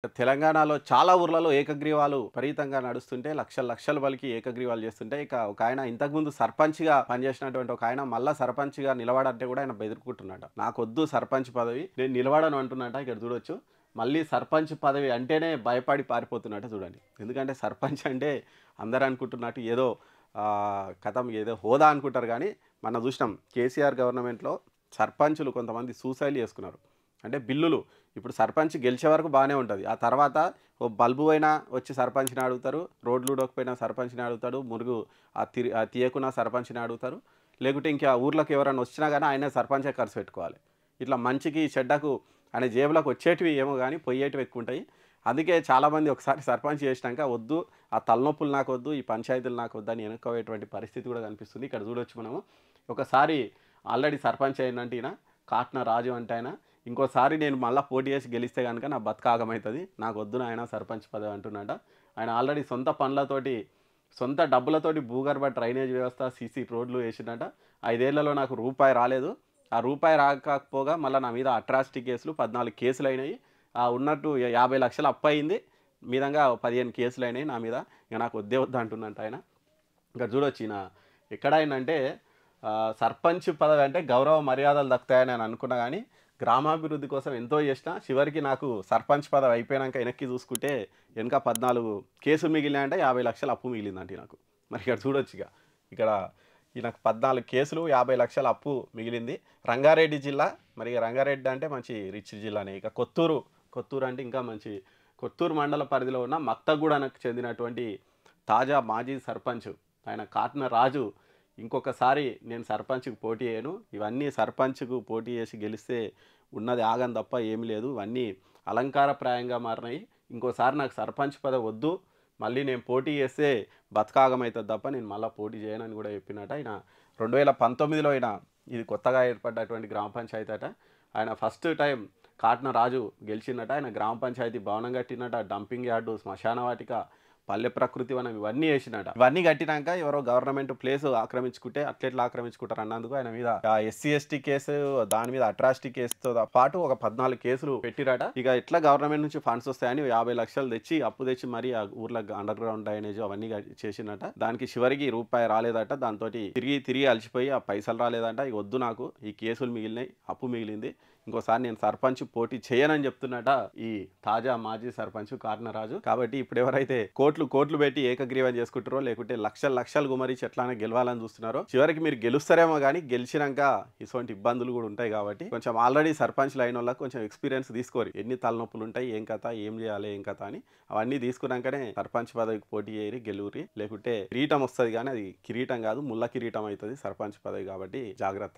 తెలంగాణలో చాలా ఊర్లలో ఏకగ్రీవాలు విపరీతంగా నడుస్తుంటే లక్షల లక్షల బలికి ఏకగ్రీవాలు చేస్తుంటే ఇక ఒక ఆయన ఇంతకుముందు సర్పంచ్గా పనిచేసినటువంటి ఒక ఆయన మళ్ళా సర్పంచ్గా నిలబడంటే కూడా ఆయన బెదురుకుంటున్నాడు. నాకొద్దు సర్పంచ్ పదవి, నేను నిలబడను అంటున్నట. ఇక్కడ చూడొచ్చు, మళ్ళీ సర్పంచ్ పదవి అంటేనే భయపడి పారిపోతున్నట్టు చూడండి. ఎందుకంటే సర్పంచ్ అంటే అందరూ అనుకుంటున్నట్టు ఏదో కథం ఏదో హోదా అనుకుంటారు. కానీ మనం చూసినాం కేసీఆర్ గవర్నమెంట్లో సర్పంచులు కొంతమంది సూసైడ్ చేసుకున్నారు. అంటే బిల్లులు ఇప్పుడు సర్పంచ్ గెలిచే వరకు బాగానే ఉంటుంది. ఆ తర్వాత ఓ బల్బు అయినా వచ్చి సర్పంచ్ని అడుగుతారు, రోడ్లు ఉడకపోయినా సర్పంచ్ని అడుగుతాడు, మురుగు తీయకున్నా సర్పంచ్ని అడుగుతారు. లేకుంటే ఇంకా ఊర్లోకి ఎవరైనా వచ్చినా కానీ ఆయనే సర్పంచే ఖర్చు పెట్టుకోవాలి. ఇట్లా మంచికి చెడ్డకు ఆయన జేబులకు వచ్చేటివి ఏమో కానీ పోయేటివి ఎక్కువ ఉంటాయి. అందుకే చాలామంది ఒకసారి సర్పంచ్ చేసినాక వద్దు, ఆ తలనొప్పులు నాకు వద్దు, ఈ పంచాయతీలు నాకు వద్దు అని వెనుక్కోయేటువంటి పరిస్థితి కూడా కనిపిస్తుంది. ఇక్కడ చూడొచ్చు మనము. ఒకసారి ఆల్రెడీ సర్పంచ్ అయినంటే ఈయన కాట్న రాజు అంటే ఆయన ఇంకోసారి నేను మళ్ళీ పోటీ చేసి గెలిస్తే కనుక నా బతకాగమవుతుంది, నాకు వద్దు ఆయన సర్పంచ్ పదవి అంటున్నాడ. ఆయన ఆల్రెడీ సొంత పనులతోటి సొంత డబ్బులతోటి భూగర్భ డ్రైనేజ్ వ్యవస్థ సీసీ రోడ్లు వేసిండట. 5 ఏళ్లలో నాకు రూపాయి రాలేదు. ఆ రూపాయి రాకపోగా మళ్ళీ నా మీద అట్రాసిటీ కేసులు 14 కేసులు అయినాయి. ఉన్నట్టు 50 లక్షలు అప్పు అయింది, మీదంగా 15 కేసులు అయినాయి నా మీద. ఇక నాకు వద్దే వద్దు అంటున్నట్టు ఆయన. ఇంకా చూడొచ్చు ఈయన ఎక్కడైనంటే సర్పంచ్ పదవి అంటే గౌరవ మర్యాదలు దక్కుతాయని నేను అనుకున్నా. కానీ గ్రామాభివృద్ధి కోసం ఎంతో చేసినా చివరికి నాకు సర్పంచ్ పదవి అయిపోయాక వెనక్కి చూసుకుంటే వెనక 14 కేసులు మిగిలినాయంటే 50 లక్షలు అప్పు మిగిలిందంటే నాకు. మరి ఇక్కడ చూడొచ్చు, ఇక్కడ ఈయనకు 14 కేసులు 50 లక్షల అప్పు మిగిలింది. రంగారెడ్డి జిల్లా, మరి రంగారెడ్డి అంటే మంచి రిచ్ జిల్లానే. ఇక కొత్తూరు అంటే ఇంకా మంచి, కొత్తూరు మండల పరిధిలో ఉన్న మక్తగూడకు చెందినటువంటి తాజా మాజీ సర్పంచ్ ఆయన కాట్న రాజు ఇంకొకసారి నేను సర్పంచ్కి పోటీ చేయను, ఇవన్నీ సర్పంచ్కు పోటీ చేసి గెలిస్తే ఉన్నది ఆగం తప్ప ఏమి లేదు, ఇవన్నీ అలంకారప్రాయంగా మారినాయి, ఇంకోసారి నాకు సర్పంచ్ పదవి వద్దు, మళ్ళీ నేను పోటీ చేస్తే బతకాగమవుతుంది తప్ప నేను మళ్ళీ పోటీ చేయనని కూడా చెప్పినట్ట. ఆయన 2019లో ఆయన ఇది కొత్తగా ఏర్పడ్డటువంటి గ్రామ పంచాయతీ అట. ఆయన ఫస్ట్ టైం కాట్న రాజు గెలిచిందట. ఆయన గ్రామ పంచాయతీ భవనం కట్టినట, డంపింగ్ యార్డు, శ్మశాన వాటిక, పల్లె ప్రకృతి వనం ఇవన్నీ వేసినట. ఇవన్నీ కట్టినాక ఎవరో గవర్నమెంట్ ప్లేస్ ఆక్రమించుకుంటే అట్లెట్లా ఆక్రమించుకుంటారు అన్నందుకు ఆయన మీద ఎస్సీ ఎస్టీ కేసు, దాని మీద అట్రాసిటీ కేసుతో పాటు ఒక 14 కేసులు పెట్టిరట. ఇక ఎట్లా గవర్నమెంట్ నుంచి ఫండ్స్ వస్తాయని 50 లక్షలు తెచ్చి అప్పు తెచ్చి మరి ఆ ఊర్లో అండర్ గ్రౌండ్ డ్రైనేజ్ అవన్నీ చేసినట. దానికి చివరికి రూపాయి రాలేదట. దాంతో తిరిగి అలసిపోయి ఆ పైసలు రాలేదంట. ఇక వద్దు, నాకు ఈ కేసులు మిగిలినాయి, అప్పు మిగిలింది, ఇంకోసారి నేను సర్పంచ్ పోటీ చేయనని చెప్తున్నట ఈ తాజా మాజీ సర్పంచ్ కాట్నరాజు. కాబట్టి ఇప్పుడు ఎవరైతే కోట్లు పెట్టి ఏకగ్రీవం చేసుకుంటారో, లేకుంటే లక్షలు గుమరించి ఎట్లానే గెలవాలని చూస్తున్నారో, చివరికి మీరు గెలుస్తారేమో కానీ గెలిచినాక ఇటువంటి ఇబ్బందులు కూడా ఉంటాయి. కాబట్టి కొంచెం ఆల్రెడీ సర్పంచ్ అయిన వాళ్ళకి కొంచెం ఎక్స్పీరియన్స్ తీసుకోరు, ఎన్ని తలనొప్పులు ఉంటాయి, ఏం కథ, ఏం చేయాలి, ఏం కథ అని. అవన్నీ తీసుకున్నాకనే సర్పంచ్ పదవికి పోటీ చేయరి, గెలువురి. లేకుంటే కిరీటం వస్తుంది కానీ అది కిరీటం కాదు, ముళ్ళ కిరీటం అవుతుంది సర్పంచ్ పదవి. కాబట్టి జాగ్రత్త.